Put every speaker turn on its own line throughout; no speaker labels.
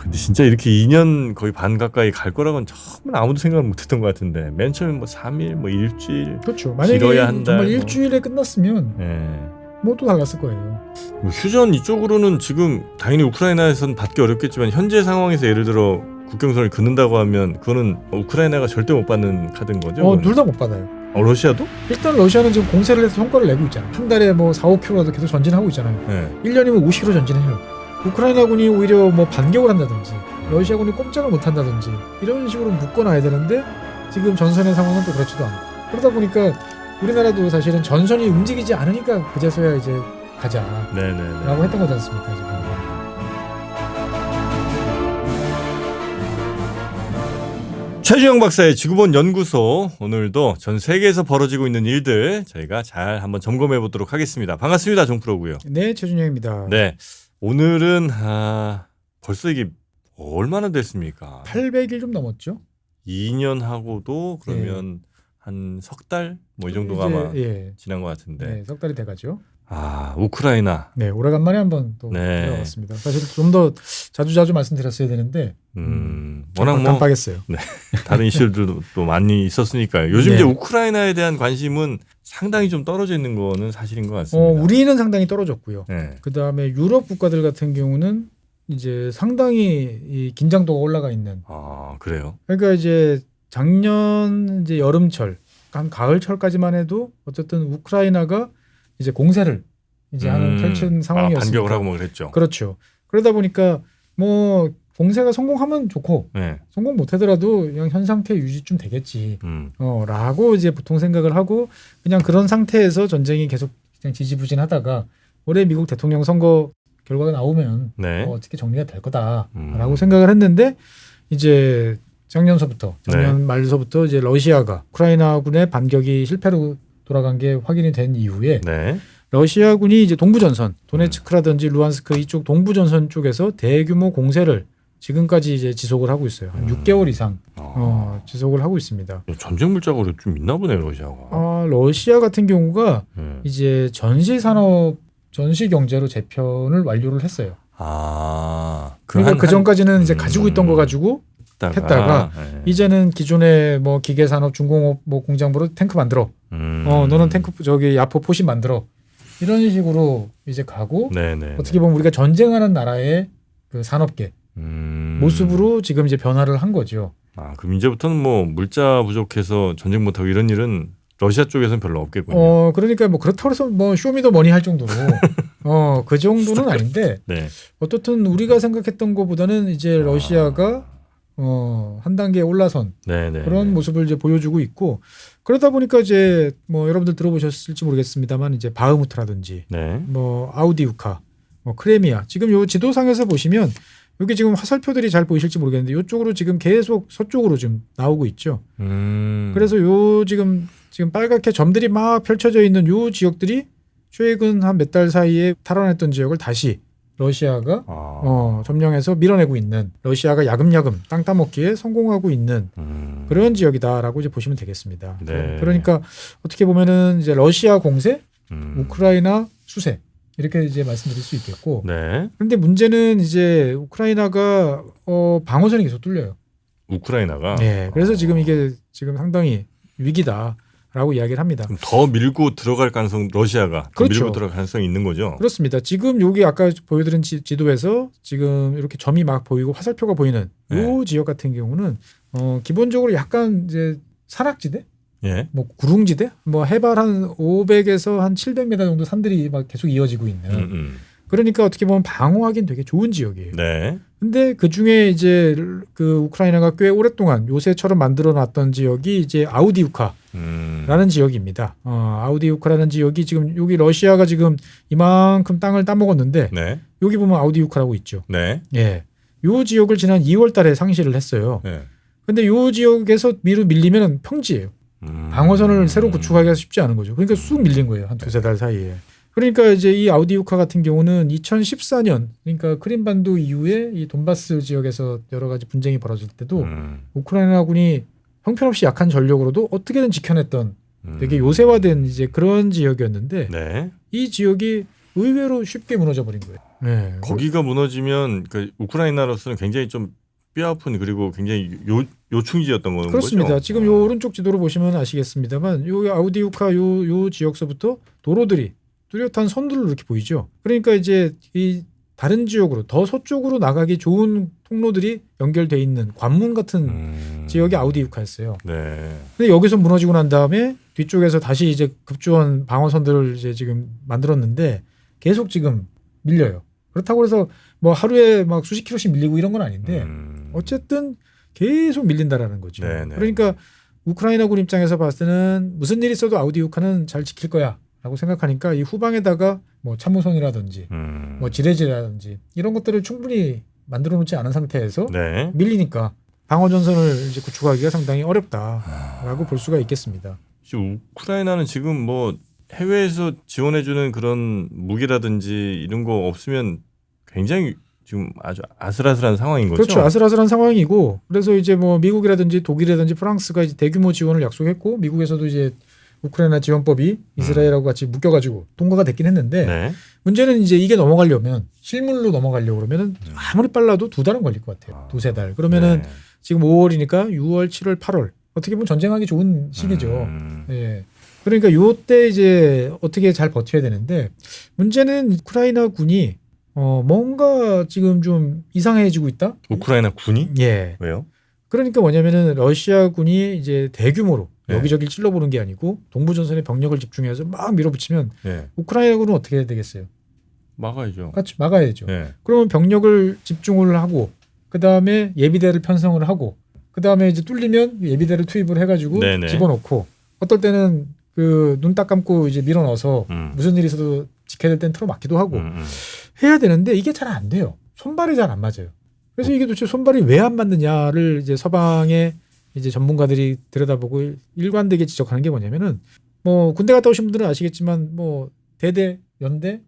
근데 진짜 이렇게 2년 거의 반 가까이 갈 거라고는 처음엔 아무도 생각을 못했던 것 같은데 맨 처음에 뭐 3일, 뭐 일주일,
그렇죠. 만약에
길어야 한 달,
정말
뭐.
일주일에 끝났으면
예.
뭐 또 달랐을 거예요.
뭐 휴전 이쪽으로는 지금 당연히 우크라이나에서는 받기 어렵겠지만 현재 상황에서 예를 들어 국경선을 긋는다고 하면 그거는 우크라이나가 절대 못 받는 카드인 거죠?
둘 다 못 받아요.
러시아도?
일단 러시아는 지금 공세를 해서 성과를 내고 있잖아요. 한 달에 뭐 4, 5km라도 계속 전진하고 있잖아요.
네.
1년이면 50km 전진해요. 우크라이나군이 오히려 뭐 반격을 한다든지 러시아군이 꼼짝을 못 한다든지 이런 식으로 묶어놔야 되는데 지금 전선의 상황은 또 그렇지도 않고 그러다 보니까 우리나라도 사실은 전선이 움직이지 않으니까 그제서야 이제 가자라고
네네네.
했던 거지 않습니까? 지금.
최주영 박사의 지구본 연구소, 오늘도 전 세계에서 벌어지고 있는 일들 저희가 잘 한번 점검해 보도록 하겠습니다. 반갑습니다. 종프로고요.
네, 최준영입니다.
네, 오늘은 벌써 이게 얼마나 됐습니까?
800일 좀 넘었죠?
2년 하고도 그러면 한 석 달 뭐 이 정도가
이제,
아마
예.
지난 것 같은데.
네, 석 달이 돼가죠.
우크라이나.
네, 오래간만에 한번 또
네.
들어봤습니다. 사실 좀 더 자주 말씀드렸어야 되는데
워낙 뭐
깜빡했어요.
네, 다른 이슈들도 또 많이 있었으니까요. 요즘
네.
이제 우크라이나에 대한 관심은 상당히 좀 떨어져 있는 거는 사실인 것 같습니다.
우리는 상당히 떨어졌고요.
네.
그 다음에 유럽 국가들 같은 경우는 이제 상당히 이 긴장도가 올라가 있는.
그래요?
그러니까 이제 작년 이제 여름철, 한 가을철까지만 해도 어쨌든 우크라이나가 이제 공세를 이제 하는 펼친 상황이었으니까.
반격을 하고 뭐 그랬죠.
그렇죠. 그러다 보니까 뭐 공세가 성공하면 좋고
네.
성공 못하더라도 그냥 현 상태 유지쯤 되겠지. 라고 이제 보통 생각을 하고 그냥 그런 상태에서 전쟁이 계속 그냥 지지부진하다가 올해 미국 대통령 선거 결과가 나오면
네.
어떻게 정리가 될 거다라고 생각을 했는데 이제 작년 말서부터 이제 러시아가 우크라이나군의 반격이 실패로 돌아간 게 확인이 된 이후에
네.
러시아군이 이제 동부전선 도네츠크라든지 루안스크 이쪽 동부전선 쪽에서 대규모 공세를 지금까지 이제 지속을 하고 있어요. 한 6개월 이상 지속을 하고 있습니다.
전쟁 물자가 좀 있나 보네요, 러시아가.
러시아 같은 경우가 이제 전시 산업, 전시 경제로 재편을 완료를 했어요. 그러니까 그 전까지는 이제 가지고 있던 거 가지고 했다가 이제는 기존의 뭐 기계 산업, 중공업 뭐 공장부로 탱크 만들어. 너는 탱크 야포 포신 만들어. 이런 식으로 이제 가고
네네.
어떻게 보면 우리가 전쟁하는 나라의 그 산업계 모습으로 지금 이제 변화를 한 거죠.
그럼 이제부터는 뭐 물자 부족해서 전쟁 못하고 이런 일은 러시아 쪽에서는 별로 없겠군요.
그러니까 뭐 그렇다고 해서 뭐 쇼미더머니 할 정도로 그 정도는 아닌데
네.
어떻든 우리가 생각했던 것보다는 이제 러시아가 한 단계 올라선 그런 모습을 이제 보여주고 있고 그러다 보니까 이제 뭐 여러분들 들어보셨을지 모르겠습니다만 이제 바흐무트라든지 뭐 아우디우카, 뭐 크레미아 지금 요 지도상에서 보시면 여기 지금 화살표들이 잘 보이실지 모르겠는데 이쪽으로 지금 계속 서쪽으로 좀 나오고 있죠. 그래서 요 지금 빨갛게 점들이 막 펼쳐져 있는 요 지역들이 최근 한 몇 달 사이에 탈환했던 지역을 다시 러시아가 점령해서 밀어내고 있는 러시아가 야금야금 땅 따먹기에 성공하고 있는 그런 지역이다라고 이제 보시면 되겠습니다.
네.
그러니까 어떻게 보면은 이제 러시아 공세, 우크라이나 수세 이렇게 이제 말씀드릴 수 있겠고. 그런데 문제는 이제 우크라이나가 방어선이 계속 뚫려요.
우크라이나가.
네. 그래서 지금 이게 지금 상당히 위기다. 라고 이야기를 합니다.
더 밀고 들어갈 가능성, 러시아가 더 밀고 들어갈 가능성이 있는 거죠?
그렇습니다. 지금 여기 아까 보여드린 지도에서 지금 이렇게 점이 막 보이고 화살표가 보이는 이 지역 같은 경우는 기본적으로 약간 이제 산악지대, 뭐 구릉지대, 뭐 해발 한 500에서 한 700m 정도 산들이 막 계속 이어지고 있는. 그러니까 어떻게 보면 방어하기는 되게 좋은 지역이에요. 근데 그 중에 이제 그 우크라이나가 꽤 오랫동안 요새처럼 만들어 놨던 지역이 이제 아우디우카라는 지역입니다. 아우디우카라는 지역이 지금 여기 러시아가 지금 이만큼 땅을 따먹었는데 여기 보면 아우디우카라고 있죠. 요 지역을 지난 2월 달에 상실을 했어요. 근데 요 지역에서 밀리면 평지예요. 방어선을 새로 구축하기가 쉽지 않은 거죠. 그러니까 쑥 밀린 거예요. 한 두세 달 사이에. 그러니까 이제 이 아우디우카 같은 경우는 2014년 그러니까 크림반도 이후에 이 돈바스 지역에서 여러 가지 분쟁이 벌어질 때도 우크라이나군이 형편없이 약한 전력으로도 어떻게든 지켜냈던 되게 요새화된 이제 그런 지역이었는데 이 지역이 의외로 쉽게 무너져 버린 거예요. 네.
거기가 무너지면 그 우크라이나로서는 굉장히 좀 뼈아픈 그리고 굉장히 요충지였던 거죠.
그렇습니다. 지금 요 오른쪽 지도로 보시면 아시겠습니다만 요 아우디우카 요 지역서부터 도로들이 뚜렷한 선들로 이렇게 보이죠. 그러니까 이제 이 다른 지역으로 더 서쪽으로 나가기 좋은 통로들이 연결돼 있는 관문 같은 지역이 아우디우카였어요.
네.
근데 여기서 무너지고 난 다음에 뒤쪽에서 다시 이제 급조한 방어선들을 이제 지금 만들었는데 계속 지금 밀려요. 그렇다고 해서 뭐 하루에 막 수십 킬로씩 밀리고 이런 건 아닌데 어쨌든 계속 밀린다라는 거죠.
네네.
그러니까 우크라이나군 입장에서 봤을 때는 무슨 일이 있어도 아우디우카는 잘 지킬 거야라고 생각하니까 이 후방에다가 뭐 참모선이라든지 뭐 지뢰지라든지 이런 것들을 충분히 만들어 놓지 않은 상태에서
네.
밀리니까 방어 전선을 이제 구축하기가 상당히 어렵다라고 볼 수가 있겠습니다.
우크라이나는 지금 뭐 해외에서 지원해주는 그런 무기라든지 이런 거 없으면 굉장히 지금 아주 아슬아슬한 상황인 거죠.
그렇죠. 아슬아슬한 상황이고 그래서 이제 뭐 미국이라든지 독일이라든지 프랑스가 이제 대규모 지원을 약속했고 미국에서도 이제 우크라이나 지원법이 이스라엘하고 같이 묶여가지고 통과가 됐긴 했는데
네.
문제는 이제 이게 넘어가려면 실물로 넘어가려고 그러면은 아무리 빨라도 2달은 걸릴 것 같아요. 2-3달. 그러면은
네.
지금 5월이니까 6월, 7월, 8월 어떻게 보면 전쟁하기 좋은 시기죠. 예. 그러니까 요때 이제 어떻게 잘 버텨야 되는데 문제는 우크라이나 군이 뭔가 지금 좀 이상해지고 있다.
우크라이나 군이?
예.
왜요?
그러니까 뭐냐면은 러시아 군이 이제 대규모로
네.
여기저기 찔러보는 게 아니고 동부전선에 병력을 집중해서 막 밀어붙이면
네.
우크라이나 군은 어떻게 해야 되겠어요?
막아야죠.
같이 막아야죠.
네.
그러면 병력을 집중을 하고 그 다음에 예비대를 편성을 하고 그 다음에 이제 뚫리면 예비대를 투입을 해가지고
네네.
집어넣고 어떨 때는 그 눈 딱 감고 이제 밀어 넣어서 무슨 일이 있어도 지켜야 될 땐 틀어막기도 하고 해야 되는데 이게 잘 안 돼요. 손발이 잘 안 맞아요. 그래서 이게 도대체 손발이 왜 안 맞느냐를 이제 서방의 이제 전문가들이 들여다보고 일관되게 지적하는 게 뭐냐면은 뭐 군대 갔다 오신 분들은 아시겠지만 뭐 대대, 연대,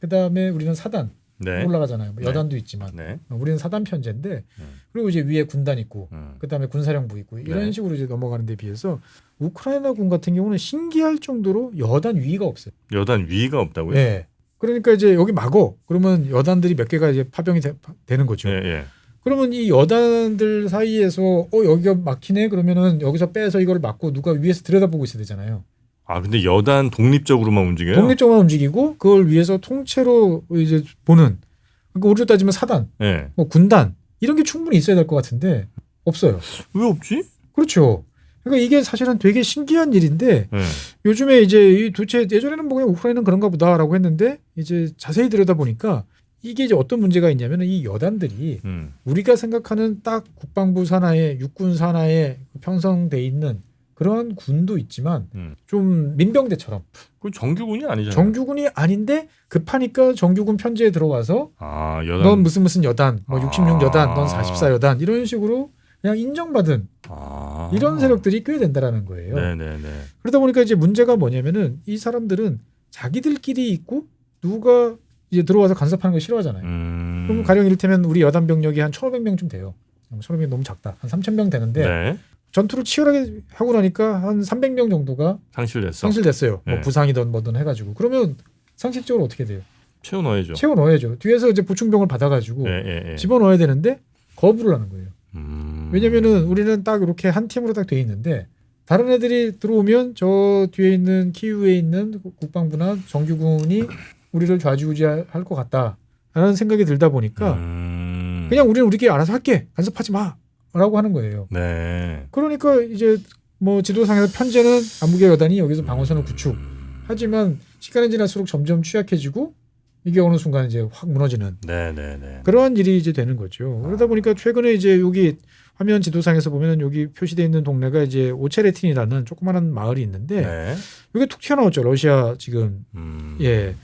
그 다음에 우리는 사단
네.
올라가잖아요. 뭐
네.
여단도 있지만
네.
우리는 사단 편제인데 그리고 이제 위에 군단 있고 그 다음에 군사령부 있고 이런
네.
식으로 이제 넘어가는 데 비해서 우크라이나 군 같은 경우는 신기할 정도로 여단 위가 없어요.
여단 위가 없다고요?
네. 그러니까 이제 여기 막어 그러면 여단들이 몇 개가 이제 파병이 되는 거죠.
예, 예.
그러면 이 여단들 사이에서 여기가 막히네 그러면은 여기서 빼서 이걸 막고 누가 위에서 들여다보고 있어야 되잖아요.
아 근데 여단 독립적으로만 움직여요?
독립적으로 움직이고 그걸 위해서 통째로 이제 보는 그러니까 우리로 따지면 사단,
예.
뭐 군단 이런 게 충분히 있어야 될 것 같은데 없어요.
왜 없지?
그렇죠. 그러니까 이게 사실은 되게 신기한 일인데
예.
요즘에 이제 이 도대체 예전에는 뭐 그냥 우크라이나는 그런가 보다라고 했는데 이제 자세히 들여다 보니까 이게 이제 어떤 문제가 있냐면 이 여단들이 우리가 생각하는 딱 국방부 산하에 육군 산하에 편성돼 있는 그런 군도 있지만 좀 민병대처럼
그 정규군이 아니잖아요.
정규군이 아닌데 급하니까 정규군 편제에 들어와서
아 여단.
넌 무슨 여단 뭐 66여단 넌 44여단 이런 식으로 그냥 인정받은 이런 세력들이 꽤 된다라는 거예요.
네네네.
그러다 보니까 이제 문제가 뭐냐면은 이 사람들은 자기들끼리 있고 누가 이제 들어와서 간섭하는 거 싫어하잖아요. 그럼 가령 이를테면 우리 여단 병력이 한 1,500명쯤 돼요. 1,500명 너무 작다. 한 3,000명 되는데
네.
전투를 치열하게 하고 나니까 한 300명 정도가 상실됐어요.
네.
뭐 부상이든 뭐든 해가지고 그러면 상식적으로 어떻게 돼요?
채워 넣어야죠.
채워 넣어야죠. 뒤에서 이제 보충병을 받아가지고
예.
집어 넣어야 되는데 거부를 하는 거예요. 왜냐면은 우리는 딱 이렇게 한 팀으로 딱 돼 있는데 다른 애들이 들어오면 저 뒤에 있는 키우에 있는 국방부나 정규군이 우리를 좌지우지할 것 같다라는 생각이 들다 보니까 그냥 우리는 우리끼리 알아서 할게 간섭하지 마라고 하는 거예요.
네.
그러니까 이제 뭐 지도상에서 편제는 암흑의 여단이 여기서 방어선을 구축 하지만 시간이 지날수록 점점 취약해지고 이게 어느 순간 이제 확 무너지는
네네네.
그러한 일이 이제 되는 거죠. 그러다 보니까 최근에 이제 여기 화면 지도상에서 보면은 여기 표시되어 있는 동네가 이제 오체레틴이라는 조그마한 마을이 있는데
네.
여기 툭 튀어나왔죠. 러시아 지금 예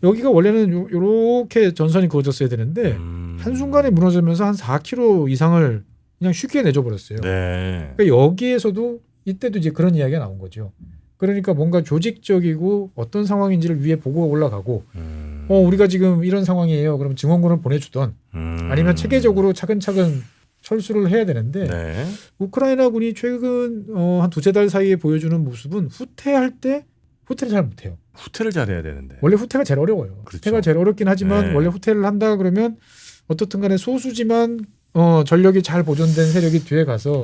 여기가 원래는 요렇게 전선이 그어졌어야 되는데 한순간에 무너지면서 한 4km 이상을 그냥 쉽게 내줘 버렸어요.
네.
그러니까 여기에서도 이때도 이제 그런 이야기가 나온 거죠. 그러니까 뭔가 조직적이고 어떤 상황인지를 위에 보고가 올라가고 우리가 지금 이런 상황이에요. 그럼 증원군을 보내주던 아니면 체계적으로 차근차근 철수를 해야 되는데
네.
우크라이나 군이 최근 한 2-3달 사이에 보여주는 모습은 후퇴할 때 후퇴를 잘 못해요.
후퇴를 잘해야 되는데.
원래 후퇴가 제일 어려워요.
그렇죠.
후퇴가 제일 어렵긴 하지만
네.
원래 후퇴를 한다 그러면 어떻든 간에 소수지만 전력이 잘 보존된 세력이 뒤에 가서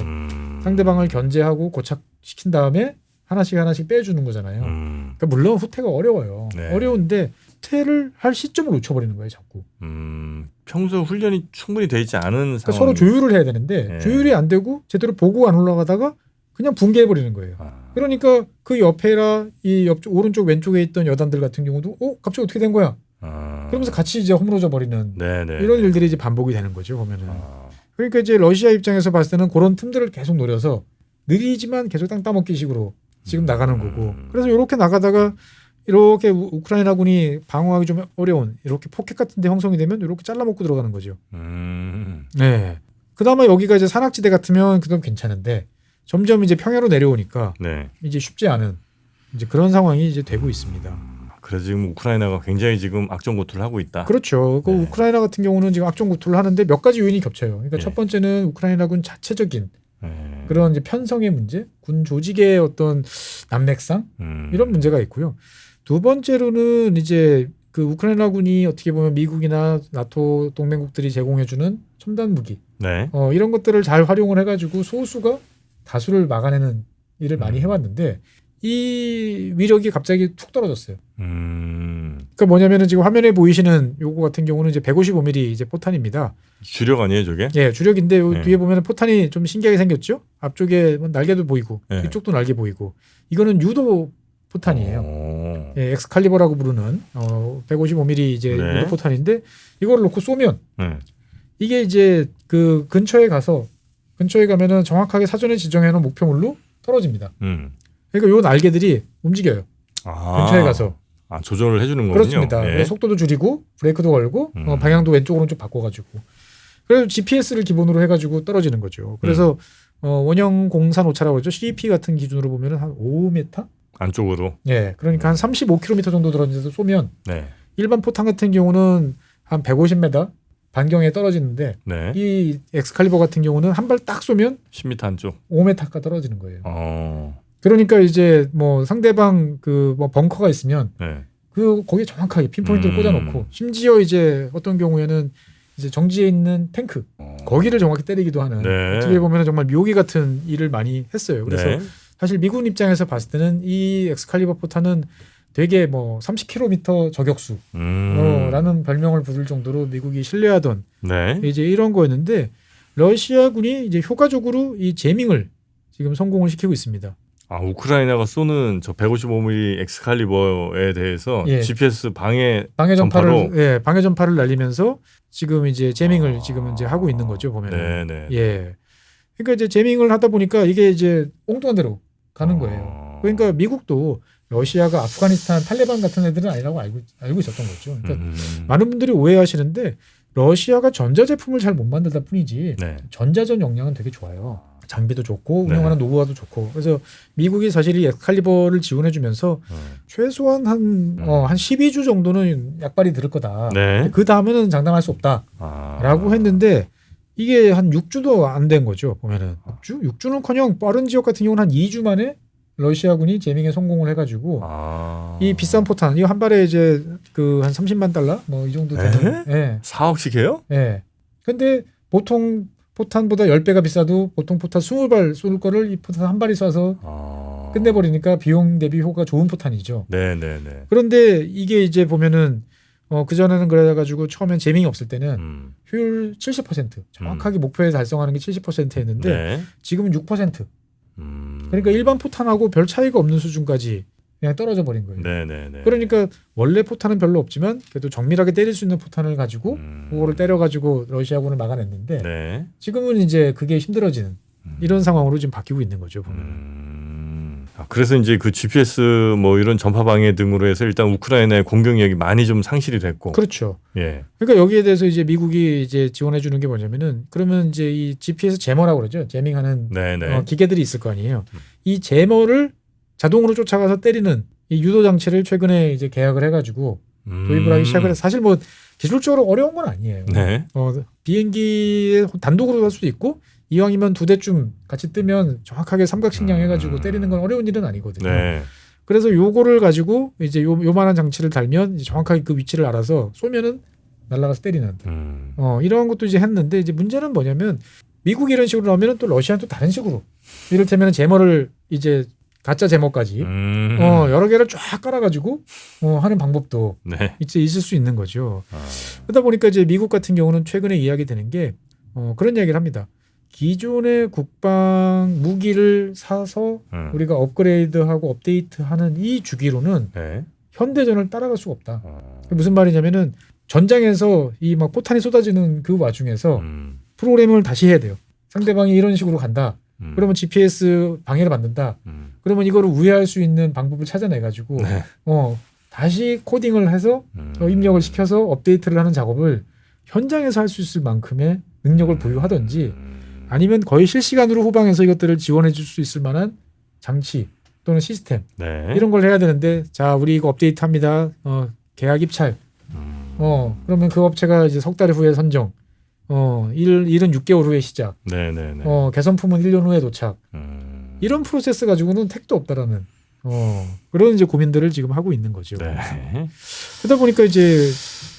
상대방을 견제하고 고착시킨 다음에 하나씩 빼주는 거잖아요. 그러니까 물론 후퇴가 어려워요.
네.
어려운데 후퇴를 할 시점을 놓쳐버리는 거예요, 자꾸.
평소 훈련이 충분히 돼 있지 않은
그러니까
상황.
서로 조율을 해야 되는데
네.
조율이 안 되고 제대로 보고 안 올라가다가 그냥 붕괴해버리는 거예요. 그러니까 그 옆에라 이 옆쪽 오른쪽 왼쪽에 있던 여단들 같은 경우도 갑자기 어떻게 된 거야? 그러면서 같이 이제 허물어져 버리는
네네.
이런 일들이 이제 반복이 되는 거죠, 보면은. 그러니까 이제 러시아 입장에서 봤을 때는 그런 틈들을 계속 노려서 느리지만 계속 땅 따먹기 식으로 지금 나가는 거고. 그래서 이렇게 나가다가 이렇게 우크라이나군이 방어하기 좀 어려운 이렇게 포켓 같은 데 형성이 되면 이렇게 잘라먹고 들어가는 거죠. 네. 그나마 여기가 이제 산악지대 같으면 그건 괜찮은데 점점 이제 평야로 내려오니까
네.
이제 쉽지 않은 이제 그런 상황이 이제 되고 있습니다.
그래서 지금 우크라이나가 굉장히 지금 악전고투를 하고 있다.
그렇죠. 그
네.
우크라이나 같은 경우는 지금 악전고투를 하는데 몇 가지 요인이 겹쳐요. 그러니까
네.
첫 번째는 우크라이나군 자체적인
네.
그런 이제 편성의 문제, 군 조직의 어떤 난맥상 이런 문제가 있고요. 두 번째로는 이제 그 우크라이나군이 어떻게 보면 미국이나 나토 동맹국들이 제공해주는 첨단 무기,
네.
이런 것들을 잘 활용을 해가지고 소수가 다수를 막아내는 일을 많이 해왔는데 이 위력이 갑자기 툭 떨어졌어요. 그러니까 뭐냐면은 지금 화면에 보이시는 요거 같은 경우는 이제 155mm 이제 포탄입니다.
주력 아니에요, 저게?
예, 주력인데 요
네.
뒤에 보면은 포탄이 좀 신기하게 생겼죠. 앞쪽에 뭐 날개도 보이고
네.
이쪽도 날개 보이고 이거는 유도 포탄이에요. 예, 엑스칼리버라고 부르는 155mm 이제
네.
유도 포탄인데 이걸 놓고 쏘면
네.
이게 이제 그 근처에 가면은 정확하게 사전에 지정해 놓은 목표물로 떨어집니다. 그러니까 요 날개들이 움직여요. 근처에 가서.
조절을 해주는 거군요.
그렇습니다.
예.
그래서 속도도 줄이고 브레이크도 걸고 방향도 왼쪽 오른쪽 바꿔가지고 그래서 GPS를 기본으로 해가지고 떨어지는 거죠. 그래서 원형 공산 오차라고 그러죠. CP 같은 기준으로 보면은 한 5m?
안쪽으로.
예, 그러니까 한 35km 정도 떨어져서 쏘면
네.
일반 포탄 같은 경우는 한 150m 반경에 떨어지는데
네.
이 엑스칼리버 같은 경우는 한 발 딱 쏘면
10m 안쪽.
5m가 떨어지는 거예요.
어.
그러니까 이제 뭐 상대방 그 뭐 벙커가 있으면
네.
그 거기에 정확하게 핀포인트를 꽂아놓고 심지어 이제 어떤 경우에는 이제 정지해 있는 탱크 거기를 정확히 때리기도 하는
네.
어떻게 보면 정말 묘기 같은 일을 많이 했어요. 그래서
네.
사실 미군 입장에서 봤을 때는 이 엑스칼리버 포탄은 되게 뭐 30km 저격수 라는 별명을 붙을 정도로 미국이 신뢰하던
네.
이제 이런 거였는데 러시아군이 이제 효과적으로 이 제밍을 지금 성공을 시키고 있습니다.
우크라이나가 쏘는 저 155mm 엑스칼리버에 대해서
예.
GPS 방해
방해 전파를 날리면서 지금 이제 제밍을 지금 이제 하고 있는 거죠, 보면은.
네네.
예. 그러니까 이제 제밍을 하다 보니까 이게 이제 엉뚱한 데로 가는 거예요. 그러니까 미국도 러시아가 아프가니스탄 탈레반 같은 애들은 아니라고 알고 있었던 거죠. 그러니까 많은 분들이 오해하시는데 러시아가 전자제품을 잘 못 만들다 뿐이지
네.
전자전 역량은 되게 좋아요. 장비도 좋고
네.
운영하는 노후화도 좋고. 그래서 미국이 사실 이 엑스칼리버를 지원해주면서 최소한 한 12주 정도는 약발이 들을 거다.
네.
그 다음에는 장담할 수 없다라고 했는데 이게 한 6주도 안 된 거죠. 보면은 6주는커녕 빠른 지역 같은 경우는 한 2주 만에 러시아군이 제밍에 성공을 해가지고 이 비싼 포탄 이거 한 발에 이제 그 한 30만 달러 뭐 이 정도 되는. 예.
4억씩 해요?
예. 근데 보통 포탄보다 10배가 비싸도 보통 포탄 20발 쏠 거를 이 포탄 한 발이 쏴서 끝내버리니까 비용 대비 효과가 좋은 포탄이죠.
네네네.
그런데 이게 이제 보면은 그전에는 그래가지고 처음엔 제밍이 없을 때는 효율 70% 정확하게 목표에 달성하는 게 70%였는데
네.
지금은 6%. 그러니까 일반 포탄하고 별 차이가 없는 수준까지 그냥 떨어져 버린 거예요.
네네네.
그러니까 원래 포탄은 별로 없지만 그래도 정밀하게 때릴 수 있는 포탄을 가지고 그거를 때려가지고 러시아군을 막아냈는데
네.
지금은 이제 그게 힘들어지는 이런 상황으로 지금 바뀌고 있는 거죠. 보면.
그래서 이제 그 GPS 뭐 이런 전파 방해 등으로 해서 일단 우크라이나의 공격력이 많이 좀 상실이 됐고.
그렇죠.
예.
그러니까 여기에 대해서 이제 미국이 이제 지원해 주는 게 뭐냐면은 그러면 이제 이 GPS 제머라고 그러죠. 제밍하는
네네.
기계들이 있을 거 아니에요. 이 제머를 자동으로 쫓아가서 때리는 이 유도 장치를 최근에 이제 계약을 해가지고 도입을 하기 시작을 해서 사실 뭐 기술적으로 어려운 건 아니에요.
네.
비행기에 단독으로 할 수도 있고 이왕이면 2대쯤 같이 뜨면 정확하게 삼각식량 해가지고 때리는 건 어려운 일은 아니거든요.
네.
그래서 요거를 가지고 이제 요만한 장치를 달면 이제 정확하게 그 위치를 알아서 쏘면은 날아가서 때리는 이런 것도 이제 했는데 이제 문제는 뭐냐면 미국이 이런 식으로 나오면은 또 러시아는 또 다른 식으로 이를테면 제머를 이제 가짜 제머까지 여러 개를 쫙 깔아가지고 하는 방법도
네.
있을 수 있는 거죠. 그러다 보니까 이제 미국 같은 경우는 최근에 이야기되는 게 그런 이야기를 합니다. 기존의 국방 무기를 사서 우리가 업그레이드하고 업데이트하는 이 주기로는
네.
현대전을 따라갈 수가 없다. 무슨 말이냐면은 전장에서 이 막 포탄이 쏟아지는 그 와중에서 프로그래밍을 다시 해야 돼요. 상대방이 이런 식으로 간다. 그러면 GPS 방해를 받는다. 그러면 이거를 우회할 수 있는 방법을 찾아내가지고
네.
다시 코딩을 해서 입력을 시켜서 업데이트를 하는 작업을 현장에서 할 수 있을 만큼의 능력을 보유하든지 아니면 거의 실시간으로 후방에서 이것들을 지원해 줄 수 있을 만한 장치 또는 시스템
네.
이런 걸 해야 되는데 자 우리 이거 업데이트합니다. 계약 입찰. 그러면 그 업체가 이제 석 달 후에 선정. 일은 6개월 후에 시작.
네네네.
개선품은 1년 후에 도착. 이런 프로세스 가지고는 택도 없다라는 그런 이제 고민들을 지금 하고 있는 거죠.
네.
그러다 보니까 이제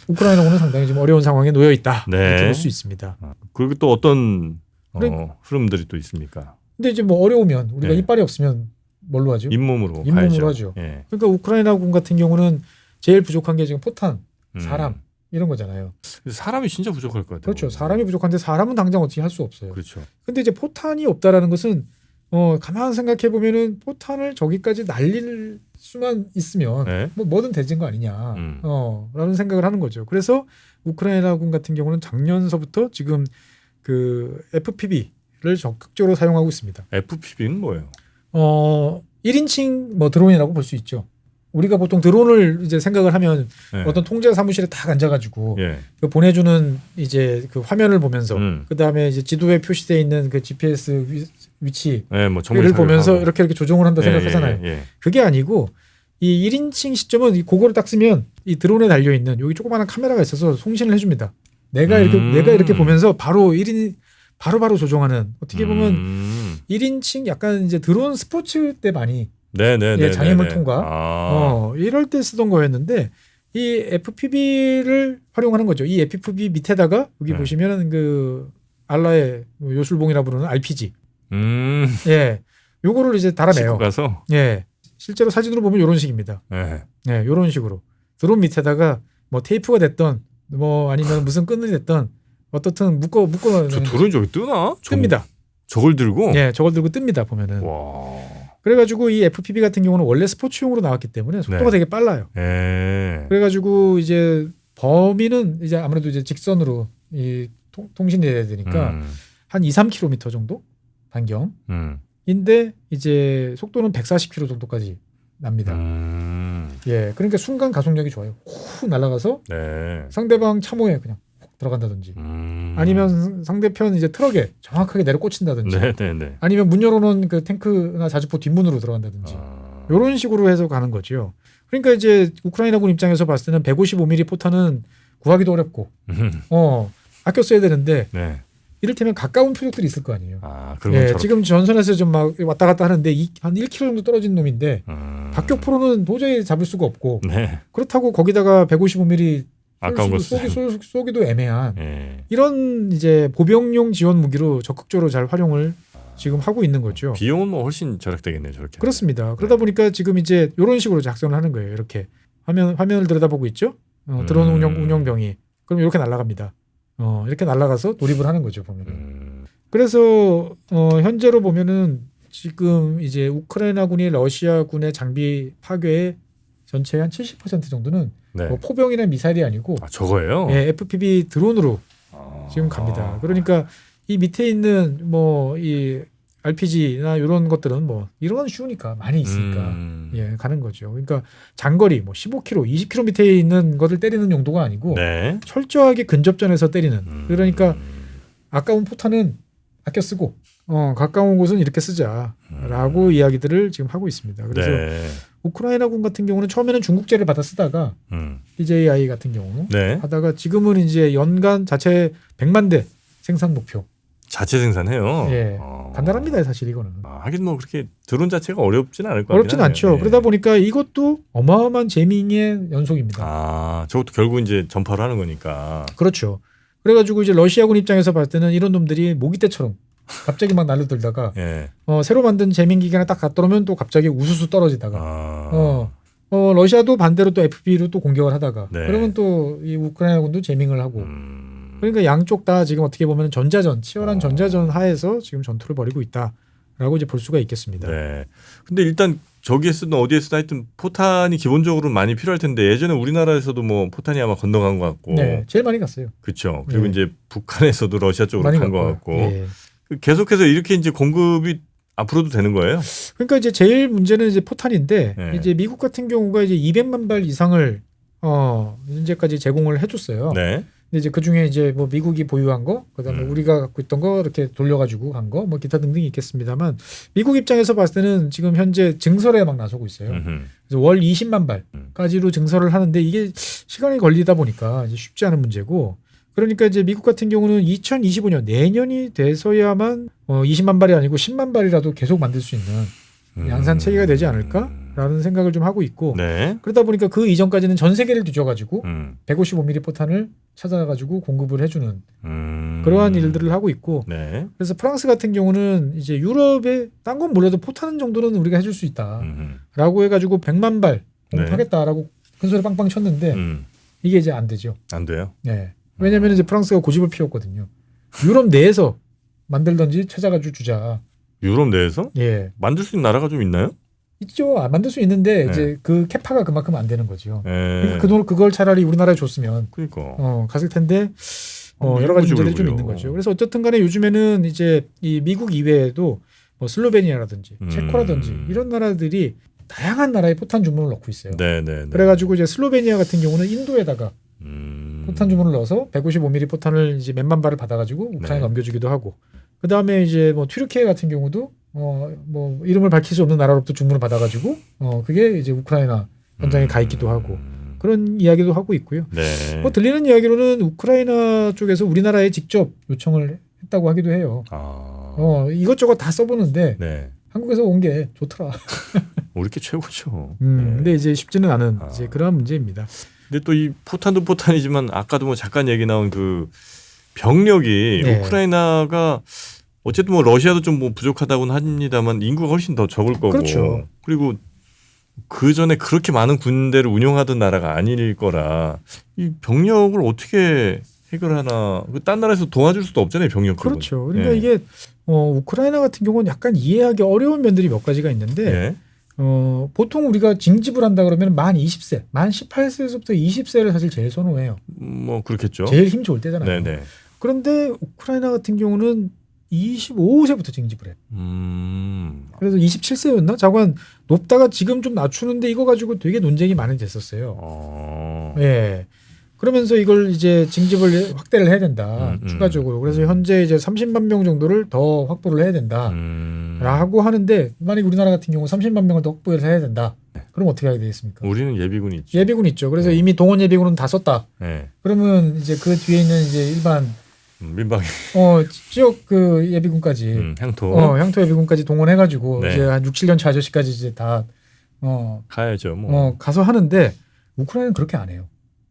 우크라이나군은 상당히 좀 어려운 상황에 놓여 있다.
네.
이렇게 볼 수 있습니다.
그리고 또 어떤
그래.
흐름들이 또 있습니까?
근데 이제 뭐 어려우면 우리가
네.
이빨이 없으면 뭘로 하죠?
잇몸으로
잇몸으로 하죠.
예.
그러니까 우크라이나군 같은 경우는 제일 부족한 게 지금 포탄, 사람 이런 거잖아요.
사람이 진짜 부족할 것 같아요.
그렇죠. 사람이 부족한데 사람은 당장 어떻게 할 수 없어요.
그렇죠.
근데 이제 포탄이 없다라는 것은 가만 생각해 보면은 포탄을 저기까지 날릴 수만 있으면
네.
뭐 뭐든 되진 거 아니냐. 라는 생각을 하는 거죠. 그래서 우크라이나군 같은 경우는 작년서부터 지금 그 FPV를 적극적으로 사용하고 있습니다.
FPV는 뭐예요?
1인칭 뭐 드론이라고 볼 수 있죠. 우리가 보통 드론을 이제 생각을 하면
네.
어떤 통제 사무실에 딱 앉아가지고
예.
그 보내주는 이제 그 화면을 보면서 그 다음에 이제 지도에 표시되어 있는 그 GPS 위치를
네, 뭐
보면서 이렇게 조종을 한다 생각하잖아요.
예.
그게 아니고 이 1인칭 시점은 그거를 딱 쓰면 이 드론에 달려 있는 여기 조그마한 카메라가 있어서 송신을 해줍니다. 내가 이렇게 보면서 바로 1인 바로 조종하는 어떻게 보면 1인칭 약간 이제 드론 스포츠 때 많이
네네네.
장애물 통과 이럴 때 쓰던 거였는데 이 FPV를 활용하는 거죠. 이 FPV 밑에다가 여기 보시면은 그 알라의 요술봉이라 부르는 RPG. 예, 요거를 이제 달아내요.
가서.
예, 실제로 사진으로 보면 이런 식입니다. 예, 이런 식으로 드론 밑에다가 뭐 테이프가 됐던 뭐 아니면 무슨 끈이 됐던 어떻든 묶어.
저 드론 저기 뜨나?
뜹니다.
저걸 들고?
예, 저걸 들고 뜹니다 보면은.
와.
그래가지고 이 FPV 같은 경우는 원래 스포츠용으로 나왔기 때문에 속도가 되게 빨라요. 그래가지고 이제 범위는 이제 아무래도 이제 직선으로 이 통신이 돼야 되니까 한 2-3km 정도 반경인데 이제 속도는 140km 정도까지 납니다. 예, 그러니까 순간 가속력이 좋아요. 후 날아가서 상대방 차모에 그냥 들어간다든지 아니면 상대편 이제 트럭에 정확하게 내려 꽂힌다든지 아니면 문 열어놓은 그 탱크나 자주포 뒷문으로 들어간다든지 이런 식으로 해서 가는 거죠. 그러니까 이제 우크라이나군 입장에서 봤을 때는 155mm 포탄은 구하기도 어렵고 아껴 써야 되는데 이를테면 가까운 표적들이 있을 거 아니에요. 예, 지금 전선에서 좀 막 왔다 갔다 하는데 한 1km 정도 떨어진 놈인데 박격포로는 도저히 잡을 수가 없고 그렇다고 거기다가 155mm
아까운 거
쏘기도 애매한 이런 이제 보병용 지원 무기로 적극적으로 잘 활용을 지금 하고 있는 거죠.
비용은 뭐 훨씬 절약되겠네요, 저렇게.
그렇습니다. 그러다 보니까 지금 이제 이런 식으로 작전을 하는 거예요. 이렇게 화면을 들여다보고 있죠. 드론 운영병이 그럼 이렇게 날아갑니다. 이렇게 날아가서 돌입을 하는 거죠, 보면은. 그래서 현재로 보면은 지금 이제 우크라이나군이 러시아군의 장비 파괴의 전체의 한 70% 정도는 뭐 포병이나 미사일이 아니고
저거예요?
예, FPV 드론으로 지금 갑니다. 그러니까 이 밑에 있는 뭐 이 RPG나 이런 것들은 뭐 이런 건 쉬우니까 많이 있으니까 예, 가는 거죠. 그러니까 장거리 뭐 15km, 20km 밑에 있는 것을 때리는 용도가 아니고 철저하게 근접전에서 때리는. 그러니까 아까운 포탄은 아껴 쓰고 가까운 곳은 이렇게 쓰자라고 이야기들을 지금 하고 있습니다. 그래서 우크라이나군 같은 경우는 처음에는 중국제를 받아 쓰다가 DJI 같은 경우 하다가 지금은 이제 연간 자체 100만 대 생산 목표.
자체 생산해요.
예. 간단합니다, 사실 이거는.
하긴 뭐 그렇게 드론 자체가 어렵지는 않을 것 같아요.
어렵진 않죠. 그러다 보니까 이것도 어마어마한 재밍의 연속입니다.
저것도 결국 이제 전파를 하는 거니까.
그렇죠. 그래가지고 이제 러시아군 입장에서 봤을 때는 이런 놈들이 모기떼처럼 갑자기 막 날려들다가
예.
새로 만든 재밍 기계나 딱 갖다 놓으면 또 갑자기 우수수 떨어지다가 러시아도 반대로 또 FPV로 또 공격을 하다가
네.
그러면 또 이 우크라이나군도 재밍을 하고 그러니까 양쪽 다 지금 어떻게 보면 치열한 전자전 하에서 지금 전투를 벌이고 있다라고 이제 볼 수가 있겠습니다.
네. 근데 일단 저기에 쓰든 어디에 쓰든 하여튼 포탄이 기본적으로 많이 필요할 텐데 예전에 우리나라에서도 뭐 포탄이 아마 건너간 것 같고.
네, 제일 많이 갔어요.
그렇죠. 그리고
네.
이제 북한에서도 러시아 쪽으로 간 것 같고.
네.
계속해서 이렇게 이제 공급이 앞으로도 되는 거예요?
그러니까 이제 제일 문제는 이제 포탄인데
네.
이제 미국 같은 경우가 이제 200만 발 이상을 현재까지 제공을 해줬어요.
네.
근데 이제 그 중에 이제 뭐 미국이 보유한 거, 그다음에 우리가 갖고 있던 거 이렇게 돌려가지고 간 거, 뭐 기타 등등이 있겠습니다만 미국 입장에서 봤을 때는 지금 현재 증설에 막 나서고 있어요. 그래서 월 20만 발까지로 증설을 하는데 이게 시간이 걸리다 보니까 이제 쉽지 않은 문제고. 그러니까 이제 미국 같은 경우는 2025년 내년이 돼서야만 20만 발이 아니고 10만 발이라도 계속 만들 수 있는 양산 체계가 되지 않을까라는 생각을 좀 하고 있고.
네.
그러다 보니까 그 이전까지는 전 세계를 뒤져가지고 155mm 포탄을 찾아가지고 공급을 해주는 그러한 일들을 하고 있고.
네.
그래서 프랑스 같은 경우는 이제 유럽에 딴 건 몰라도 포탄 정도는 우리가 해줄 수 있다라고 해가지고 100만 발 공급하겠다라고 큰 소리 빵빵 쳤는데 이게 이제 안 되죠.
안 돼요?
네. 왜냐하면 이제 프랑스가 고집을 피웠거든요. 유럽 내에서 만들던지 찾아가지고 주자.
유럽 내에서?
예.
만들 수 있는 나라가 좀 있나요?
있죠. 만들 수 있는데
네.
이제 그 캐파가 그만큼 안 되는 거죠.
네.
그러니까 그걸 차라리 우리나라에 줬으면
그러니까.
갔을 텐데 여러 가지 문제들이 좀 있는 거죠. 그래서 어쨌든 간에 요즘에는 이제 이 미국 이외에도 뭐 슬로베니아라든지 체코라든지 이런 나라들이 다양한 나라의 포탄 주문을 넣고 있어요.
네.
그래가지고 이제 슬로베니아 같은 경우는 인도에다가 포탄 주문을 넣어서 155mm 포탄을 이제 몇만 발을 받아가지고 우크라이나에 넘겨주기도 하고, 그 다음에 이제 뭐 튀르키예 같은 경우도 뭐 이름을 밝힐 수 없는 나라로부터 주문을 받아가지고 그게 이제 우크라이나 현장에 가 있기도 하고 그런 이야기도 하고 있고요.
네.
뭐 들리는 이야기로는 우크라이나 쪽에서 우리나라에 직접 요청을 했다고 하기도 해요. 이것저것 다 써보는데
네.
한국에서 온 게 좋더라.
우리 게 최고죠.
근데 이제 쉽지는 않은 이제 그러한 문제입니다.
근데 또 이 포탄도 포탄이지만 아까도 뭐 잠깐 얘기 나온 그 병력이
네.
우크라이나가 어쨌든 뭐 러시아도 좀 뭐 부족하다고는 합니다만 인구가 훨씬 더 적을 거고.
그렇죠.
그리고 그 전에 그렇게 많은 군대를 운영하던 나라가 아닐 거라 이 병력을 어떻게 해결하나. 딴 나라에서 도와줄 수도 없잖아요, 병력.
그렇죠. 그러니까 이게 우크라이나 같은 경우는 약간 이해하기 어려운 면들이 몇 가지가 있는데
네.
보통 우리가 징집을 한다 그러면 만 20세, 만 18세에서부터 20세를 사실 제일 선호해요.
뭐 그렇겠죠.
제일 힘 좋을 때잖아요.
네네.
그런데 우크라이나 같은 경우는 25세부터 징집을 해. 그래서 27세였나? 자관 높다가 지금 좀 낮추는데 이거 가지고 되게 논쟁이 많이 됐었어요. 예. 그러면서 이걸 이제 징집을 확대를 해야 된다. 추가적으로. 그래서 현재 이제 30만 명 정도를 더 확보를 해야 된다. 라고 하는데 만약 우리나라 같은 경우 30만 명을 더 확보를 해야 된다. 그럼 어떻게 하게 되겠습니까?
우리는 예비군이 있죠.
예비군 있죠. 그래서 이미 동원 예비군은 다 썼다.
네.
그러면 이제 그 뒤에 있는 이제 일반
민방위
지역 그 예비군까지 향토 예비군까지 동원해 가지고
네.
이제 한 6, 7년 차 아저씨까지 이제 다
가야죠. 뭐.
가서 하는데 우크라이나는 그렇게 안 해요.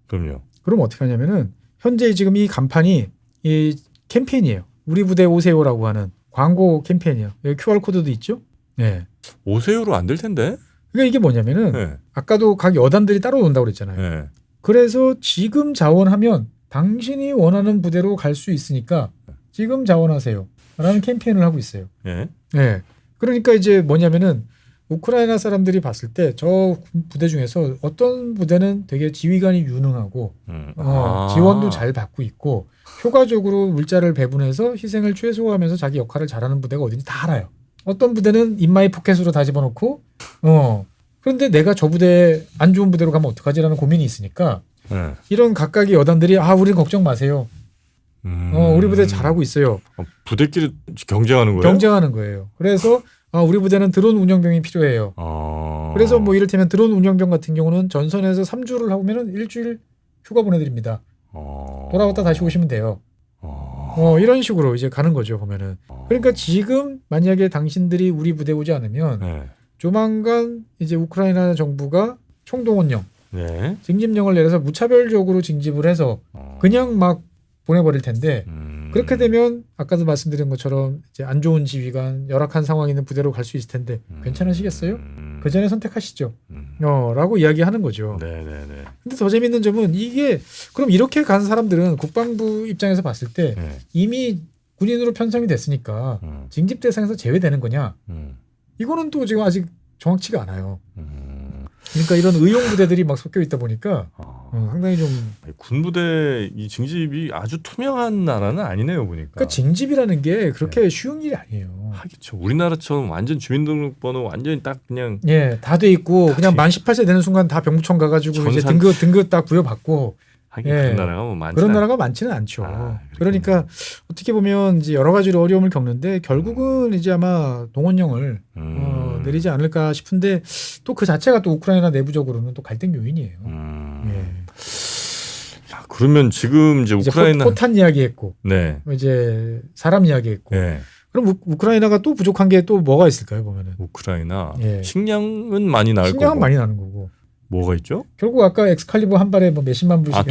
그럼요.
그럼 어떻게 하냐면은 현재 지금 이 간판이 이 캠페인이에요. 우리 부대 오세요라고 하는 광고 캠페인이에요. 여기 QR 코드도 있죠. 네.
오세요로 안 될 텐데.
그러니까 이게 뭐냐면은
네.
아까도 각 여단들이 따로 논다고 그랬잖아요.
네.
그래서 지금 자원하면 당신이 원하는 부대로 갈 수 있으니까 지금 자원하세요. 라는 캠페인을 하고 있어요.
네.
네. 그러니까 이제 뭐냐면은 우크라이나 사람들이 봤을 때 저 부대 중에서 어떤 부대는 되게 지휘관이 유능하고 지원도 잘 받고 있고 효과적으로 물자를 배분해서 희생을 최소화하면서 자기 역할을 잘하는 부대가 어딘지 다 알아요. 어떤 부대는 인마이 포켓으로 다 집어넣고 그런데 내가 저 부대 안 좋은 부대로 가면 어떡하지라는 고민이 있으니까 이런 각각의 여단들이 우리는 걱정 마세요. 우리 부대 잘하고 있어요.
부대끼리 경쟁하는 거예요?
경쟁하는 거예요. 그래서 우리 부대는 드론 운영병이 필요해요. 그래서 뭐 이를테면 드론 운영병 같은 경우는 전선에서 3주를 하면은 일주일 휴가 보내드립니다. 돌아왔다 다시 오시면 돼요. 이런 식으로 이제 가는 거죠, 보면은. 그러니까 지금 만약에 당신들이 우리 부대 오지 않으면
네.
조만간 이제 우크라이나 정부가 총동원령,
네.
징집령을 내려서 무차별적으로 징집을 해서 그냥 막 보내버릴 텐데 그렇게 되면 아까도 말씀드린 것처럼 이제 안 좋은 지휘관, 열악한 상황에 있는 부대로 갈 수 있을 텐데 괜찮으시겠어요? 그 전에 선택하시죠. 라고 이야기하는 거죠.
네네네.
근데 더 재밌는 점은 이게 그럼 이렇게 간 사람들은 국방부 입장에서 봤을 때
네.
이미 군인으로 편성이 됐으니까 징집 대상에서 제외되는 거냐? 이거는 또 지금 아직 정확치가 않아요. 그러니까 이런 의용 부대들이 막 섞여 있다 보니까 상당히 좀
군부대 이 징집이 아주 투명한 나라는 아니네요 보니까.
그러니까 징집이라는 게 그렇게 쉬운 일이 아니에요.
하겠죠. 우리나라처럼 완전 주민등록번호 완전히 딱 그냥
다 돼 있고
다
그냥
돼
만 18세 되는 순간 다 병무청 가가지고 이제 등급 딱 부여받고
하긴 그런 나라가 뭐 많지.
그런 나라가 많지는 않죠. 그러니까 어떻게 보면 이제 여러 가지로 어려움을 겪는데 결국은 이제 아마 동원령을 내리지 않을까 싶은데 또 그 자체가 또 우크라이나 내부적으로는 또 갈등 요인이에요.
야, 그러면 지금 이제 우크라이나
포탄 이야기했고,
네.
이제 사람 이야기했고.
네.
그럼 우크라이나가 또 부족한 게 또 뭐가 있을까요, 보면은?
우크라이나 식량은 많이 나을 거고.
식량은 많이 나는 거고.
뭐가 있죠?
결국 아까 엑스칼리버 한 발에 뭐 몇십만 불씩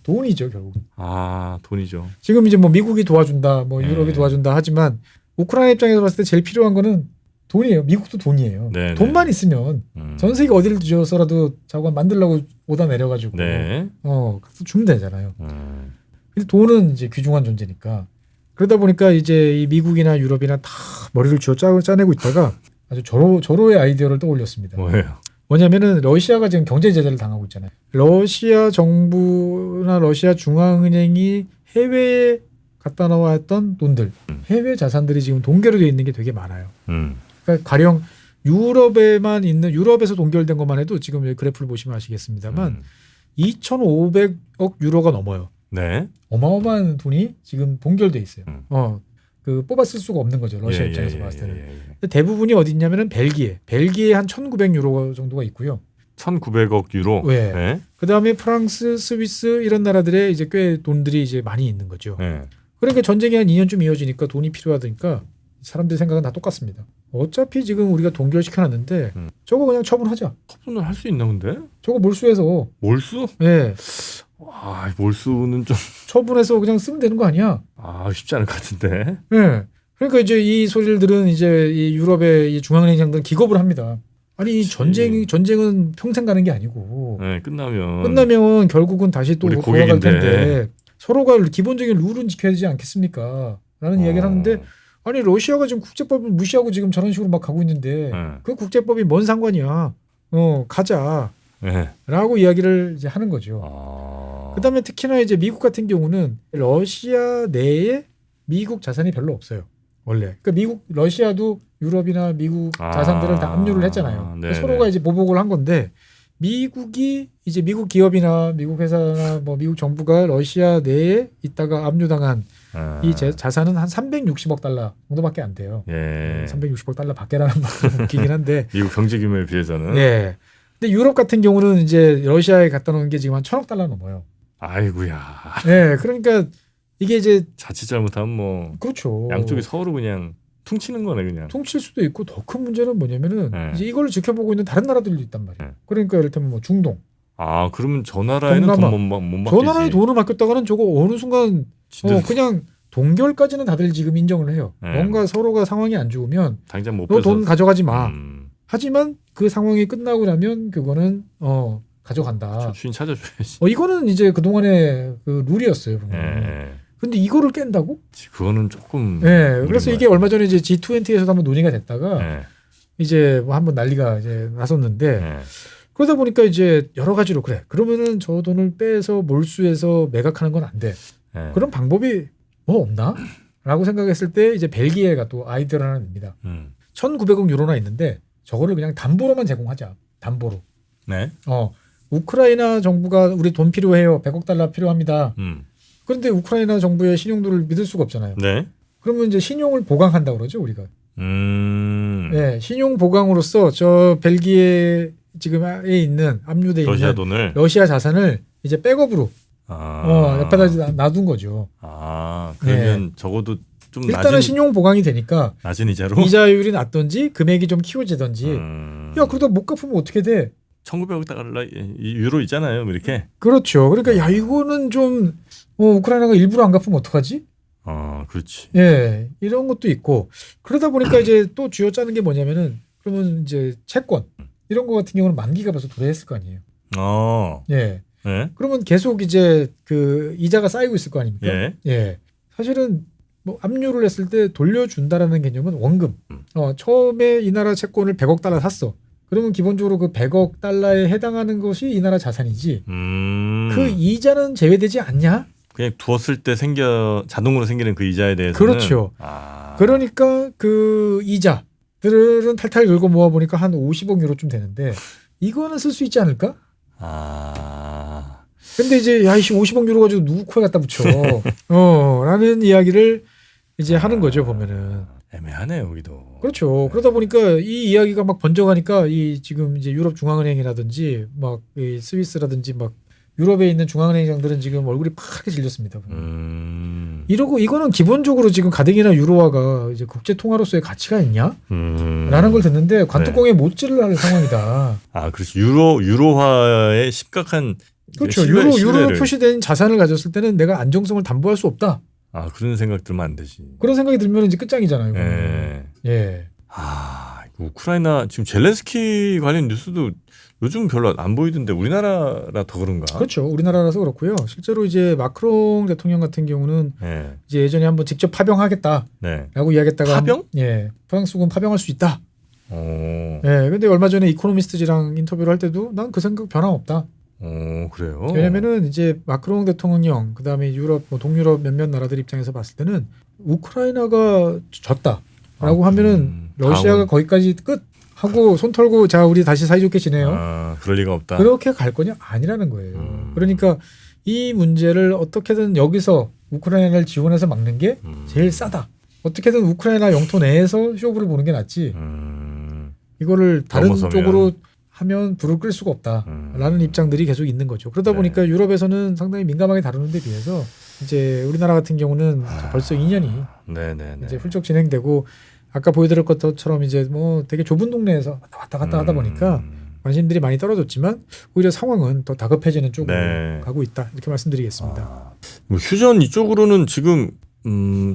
돈이죠, 결국.
돈이죠.
지금 이제 뭐 미국이 도와준다, 뭐 유럽이 도와준다 하지만 우크라이나 입장에서 봤을 때 제일 필요한 거는 돈이에요. 미국도 돈이에요.
네네.
돈만 있으면 전 세계 어디를 뒤져서라도 자관 만들려고 오다 내려가지고 가서 주면 되잖아요. 근데 돈은 이제 귀중한 존재니까 그러다 보니까 이제 이 미국이나 유럽이나 다 머리를 쥐어 짜내고 있다가 아주 절호의 아이디어를 떠올렸습니다. 뭐냐면은 러시아가 지금 경제 제재를 당하고 있잖아요. 러시아 정부나 러시아 중앙은행이 해외에 갖다 놓았던 돈들, 해외 자산들이 지금 동결이 되어 있는 게 되게 많아요. 그러니까 가령 유럽에서 동결된 것만 해도 지금 여기 그래프를 보시면 아시겠습니다만 2,500억 유로가 넘어요.
네.
어마어마한 돈이 지금 동결돼 있어요. 그 뽑아 쓸 수가 없는 거죠. 러시아 입장에서 봤을 때는. 대부분이 어디 있냐면은 벨기에 한 1,900유로 정도가 있고요.
1,900억 유로.
네.
네.
그다음에 프랑스, 스위스 이런 나라들에 이제 꽤 돈들이 이제 많이 있는 거죠.
네.
그러니까 전쟁이 한 2년쯤 이어지니까 돈이 필요하니까 사람들 생각은 다 똑같습니다. 어차피 지금 우리가 동결시켜놨는데 저거 그냥 처분하자.
처분을 할 수 있나 근데?
저거 몰수해서.
몰수?
네.
몰수는 좀
처분해서 그냥 쓰면 되는 거 아니야?
쉽지 않을 것 같은데.
네. 그러니까 이제 이 소리를 들은 이제 이 유럽의 이 중앙은행장들은 기겁을 합니다. 아니 전쟁은 평생 가는 게 아니고.
네,
끝나면 결국은 다시 또 돌아갈 텐데 서로가 기본적인 룰은 지켜야 되지 않겠습니까? 라는 이야기를 하는데 아니 러시아가 지금 국제법을 무시하고 지금 저런 식으로 막 가고 있는데 그 국제법이 뭔 상관이야? 가자. 라고 이야기를 이제 하는 거죠. 그다음에 특히나 이제 미국 같은 경우는 러시아 내에 미국 자산이 별로 없어요. 원래. 그러니까 러시아도 유럽이나 미국 자산들을 다 압류를 했잖아요. 서로가 이제 보복을 한 건데 미국이 이제 미국 기업이나 미국 회사나 뭐 미국 정부가 러시아 내에 있다가 압류당한 이 자산은 한 360억 달러 정도밖에 안 돼요. 360억 달러 밖에라는 말은 웃기긴 한데
미국 경제 규모에 비해서는.
네. 근데 유럽 같은 경우는 이제 러시아에 갖다 놓은 게 지금 한 1,000억 달러 넘어요.
아이고야.
네, 그러니까 이게 이제
자칫 잘못하면 뭐
그렇죠.
양쪽이 서로 그냥 퉁치는 거네 그냥.
퉁칠 수도 있고 더 큰 문제는 뭐냐면은 이제 이걸 지켜보고 있는 다른 나라들도 있단 말이에요. 그러니까 예를 들면 뭐 중동.
그러면 저 나라에는 돈 못 맡기지.
저 나라에 돈을 맡겼다가는 저거 어느 순간 그냥 동결까지는 다들 지금 인정을 해요. 뭔가 서로가 상황이 안 좋으면
당장 못
너 돈 가져가지 마. 하지만 그 상황이 끝나고 나면 그거는 가져간다.
주인 찾아줘야지.
이거는 이제 그동안의 그 룰이었어요. 근데 이거를 깬다고?
그거는 조금.
그래서 이게 얼마 전에 이제 G20에서도 한번 논의가 됐다가 이제 뭐 한번 난리가 이제 났었는데 그러다 보니까 이제 여러 가지로 그러면은 저 돈을 빼서 몰수해서 매각하는 건 안 돼. 그런 방법이 뭐 없나? 라고 생각했을 때 이제 벨기에가 또 아이디어를 하나 냅니다. 1,900억 유로나 있는데 저거를 그냥 담보로만 제공하자. 담보로.
네.
우크라이나 정부가 우리 돈 필요해요. 100억 달러 필요합니다. 그런데 우크라이나 정부의 신용도를 믿을 수가 없잖아요.
네.
그러면 이제 신용을 보강한다고 그러죠, 우리가.
네,
신용 보강으로서 저 벨기에 지금에 있는 압류돼 있는
러시아 돈을
러시아 자산을 이제 백업으로 옆에다 놔둔 거죠.
그러면 적어도 좀
일단은 신용 보강이 되니까
낮은 이자로
이자율이 낮든지 금액이 좀 키워지든지. 야, 그러다 못 갚으면 어떻게 돼?
1900달러 유로 있잖아요, 이렇게.
그렇죠. 그러니까 야, 이거는 좀 우크라이나가 일부러 안 갚으면 어떡하지?
그렇지.
예, 이런 것도 있고 그러다 보니까 이제 또 쥐어짜는 게 뭐냐면은 그러면 이제 채권 이런 거 같은 경우는 만기가 벌써 도래했을 거 아니에요. 예.
네.
그러면 계속 이제 그 이자가 쌓이고 있을 거 아닙니까? 예. 사실은 뭐 압류를 했을 때 돌려준다라는 개념은 원금. 처음에 이 나라 채권을 100억 달러 샀어. 그러면 기본적으로 그 100억 달러에 해당하는 것이 이 나라 자산이지. 그 이자는 제외되지 않냐?
그냥 두었을 때 자동으로 생기는 그 이자에 대해서는.
그렇죠. 그러니까 그 이자들은 탈탈 긁어 모아 보니까 한 50억 유로쯤 되는데 이거는 쓸 수 있지 않을까? 근데 이제 야이씨 50억 유로 가지고 누구 코에 갖다 붙여? 라는 이야기를 이제 하는 거죠, 보면은.
애매하네요, 여기도.
그렇죠. 그러다 보니까 이 이야기가 막 번져가니까 이 지금 이제 유럽 중앙은행이라든지 막 이 스위스라든지 막 유럽에 있는 중앙은행장들은 지금 얼굴이 파랗게 질렸습니다. 이러고 이거는 기본적으로 지금 가뜩이나 유로화가 이제 국제 통화로서의 가치가 있냐? 라는 걸 듣는데 관뚜껑에 못질을 할 상황이다.
그렇죠. 유로화의 심각한.
그렇죠. 유로로 표시된 자산을 가졌을 때는 내가 안정성을 담보할 수 없다.
그런 생각 들면 안 되지.
그런 생각이 들면 이제 끝장이잖아요. 예.
우크라이나 지금 젤렌스키 관련 뉴스도 요즘 별로 안 보이던데 우리나라라 더 그런가?
그렇죠. 우리나라라서 그렇고요. 실제로 이제 마크롱 대통령 같은 경우는 이제 예전에 한번 직접 파병하겠다라고 이야기했다가
파병?
프랑스군 파병할 수 있다. 근데 얼마 전에 이코노미스트지랑 인터뷰를 할 때도 난 그 생각 변함없다.
그래요?
왜냐면은 이제 마크롱 대통령 그다음에 유럽 동유럽 몇몇 나라들 입장에서 봤을 때는 우크라이나가 졌다라고 하면은 러시아가 거기까지 끝 하고 손 털고 자 우리 다시 사이좋게 지내요.
그럴 리가 없다.
그렇게 갈 거냐? 아니라는 거예요. 그러니까 이 문제를 어떻게든 여기서 우크라이나를 지원해서 막는 게 제일 싸다. 어떻게든 우크라이나 영토 내에서 쇼부를 보는 게 낫지. 이거를 다른
넘어서면.
쪽으로 하면 불을 끌 수가 없다라는 입장들이 계속 있는 거죠. 그러다 보니까 유럽에서는 상당히 민감하게 다루는 데 비해서 이제 우리나라 같은 경우는 벌써 2년이 이제 훌쩍 진행되고 아까 보여드릴 것처럼 이제 뭐 되게 좁은 동네에서 왔다 갔다 하다 보니까 관심들이 많이 떨어졌지만 오히려 상황은 더 다급해지는 쪽으로 가고 있다 이렇게 말씀드리겠습니다.
휴전 이쪽으로는 지금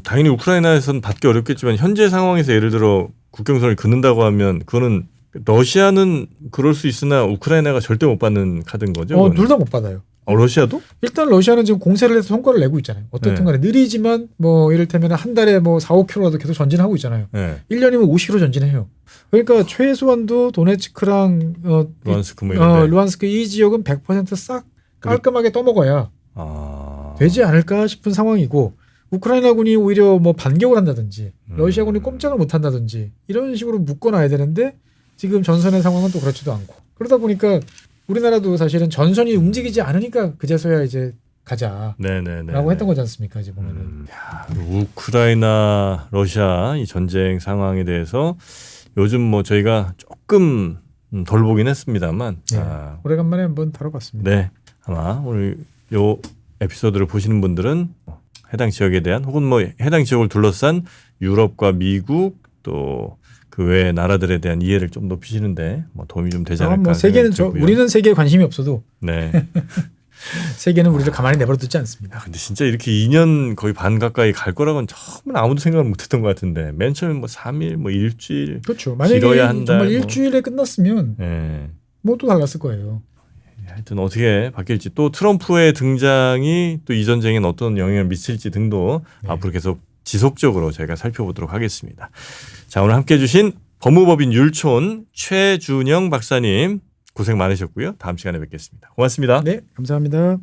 당연히 우크라이나에서는 받기 어렵겠지만 현재 상황에서 예를 들어 국경선을 긋는다고 하면 그거는 러시아는 그럴 수 있으나 우크라이나가 절대 못 받는 카드인 거죠?
둘 다 못 받아요.
러시아도?
일단 러시아는 지금 공세를 해서 성과를 내고 있잖아요. 어떻든 간에 느리지만 뭐 이를테면 한 달에 뭐 4-5km라도 계속 전진하고 있잖아요. 1년이면 50km 전진해요. 그러니까 최소한도 도네츠크랑
루안스크
루안스크 이 지역은 100% 싹 깔끔하게 떠먹어야 되지 않을까 싶은 상황이고 우크라이나군이 오히려 뭐 반격을 한다든지 러시아군이 꼼짝을 못 한다든지 이런 식으로 묶어놔야 되는데 지금 전선의 상황은 또 그렇지도 않고 그러다 보니까 우리나라도 사실은 전선이 움직이지 않으니까 그제서야 이제 가자라고 했던 거지 않습니까? 이제 보면은
우크라이나 러시아 이 전쟁 상황에 대해서 요즘 뭐 저희가 조금 덜 보긴 했습니다만
오래간만에 한번 다뤄봤습니다.
아마 오늘 요 에피소드를 보시는 분들은 해당 지역에 대한 혹은 뭐 해당 지역을 둘러싼 유럽과 미국 또 그 외 나라들에 대한 이해를 좀 높이시는데 뭐 도움이 좀 되지 않을까.
뭐 세계는 우리는 세계에 관심이 없어도 세계는 우리를 가만히 내버려 두지 않습니다.
근데 진짜 이렇게 2년 거의 반 가까이 갈 거라고는 정말 아무도 생각을 못했던 것 같은데 맨 처음에 뭐 3일 뭐 일주일
그렇죠. 만약에
길어야 한 달,
정말 일주일에 끝났으면 뭐 또 달랐을 거예요.
하여튼 어떻게 바뀔지 또 트럼프의 등장이 또 이 전쟁에 어떤 영향을 미칠지 등도 앞으로 계속 지속적으로 저희가 살펴보도록 하겠습니다. 자, 오늘 함께해 주신 법무법인 율촌 최준영 박사님 고생 많으셨고요. 다음 시간에 뵙겠습니다. 고맙습니다.
네, 감사합니다.